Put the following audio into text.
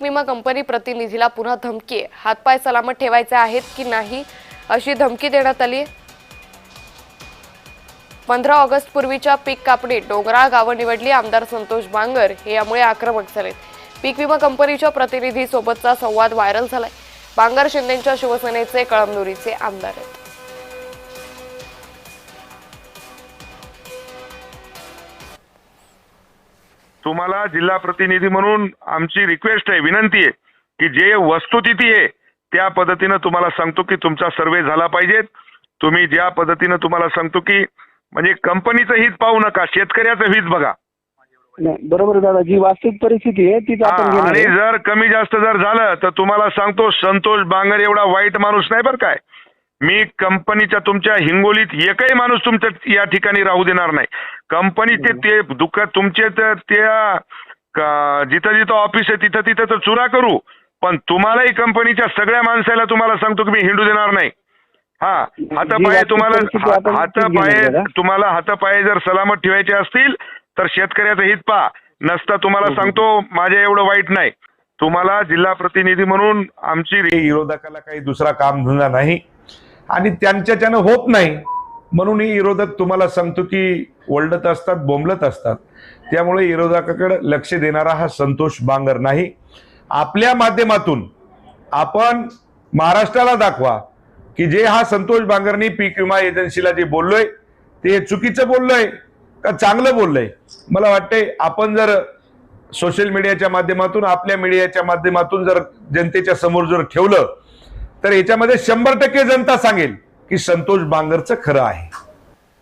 पीक विमा कंपनी प्रतिनिधीला पुन्हा धमकी आहे। हातपाय सलामत ठेवायचे आहेत की नाही अशी धमकी देण्यात आली आहे। 15 ऑगस्ट पूर्वीच्या पीक कापणीत डोंगराळ गावं निवडली। आमदार संतोष बांगर हे यामुळे आक्रमक झाले। पीक विमा कंपनीच्या प्रतिनिधी सोबतचा संवाद व्हायरल झालाय। बांगर शिंदेंच्या शिवसेनेचे कळमनुरीचे आमदार आहेत। तुम्हाला जिल्हा प्रतिनिधी म्हणून आमची रिक्वेस्ट आहे, विनंती आहे की जे वस्तुस्थिती आहे त्या पद्धतीने तुम्हाला सांगतो की तुमचा सर्वे झाला पाहिजे। तुम्ही ज्या पद्धतीने तुम्हाला सांगतो की म्हणजे कंपनीचं हित पाहू नका, शेतकऱ्याचं हित बघा। बरोबर दादा, जी वास्तविक परिस्थिती आहे तीच आपण घेणार आणि आहे। जर कमी जास्त जर झालं तर तुम्हाला सांगतो संतोष बांगर एवढा वाईट माणूस नाही बरं काय। मी कंपनीच्या तुमच्या हिंगोलीत एकही माणूस तुमच्या या ठिकाणी राहू देणार नाही। कंपनीचे ते दुःख तुमचे तर त्या जिथं जिथं ऑफिस आहे तिथं तिथं तर चुरा करू, पण तुम्हालाही कंपनीच्या सगळ्या माणसाला तुम्हाला सांगतो की मी हिंडू देणार नाही। हा, हातापाय तुम्हाला हातापाय जर सलामत ठेवायचे असतील तर शेतकऱ्याचं हित पहा, नसता तुम्हाला सांगतो माझ्या एवढं वाईट नाही। तुम्हाला जिल्हा प्रतिनिधी म्हणून आमची विरोधकाला काही दुसरा काम धंदा नाही आणि त्यांच्याच्यानं होत नाही म्हणून ही विरोधक तुम्हाला सांगतो की ओरडत असतात, बोंबलत असतात। त्यामुळे विरोधकाकडे लक्ष देणारा हा संतोष बांगर नाही। आपल्या माध्यमातून आपण महाराष्ट्राला दाखवा की जे हा संतोष बांगरनी पीक विमा एजन्सीला जे बोललोय ते चुकीचं बोललोय का चांगलं बोललोय। मला वाटतंय आपण जर सोशल मीडियाच्या माध्यमातून, आपल्या मीडियाच्या माध्यमातून जर जनतेच्या समोर जर ठेवलं तर याच्यामध्ये 100% जनता सांगेल की संतोष बांगरचं खरं आहे।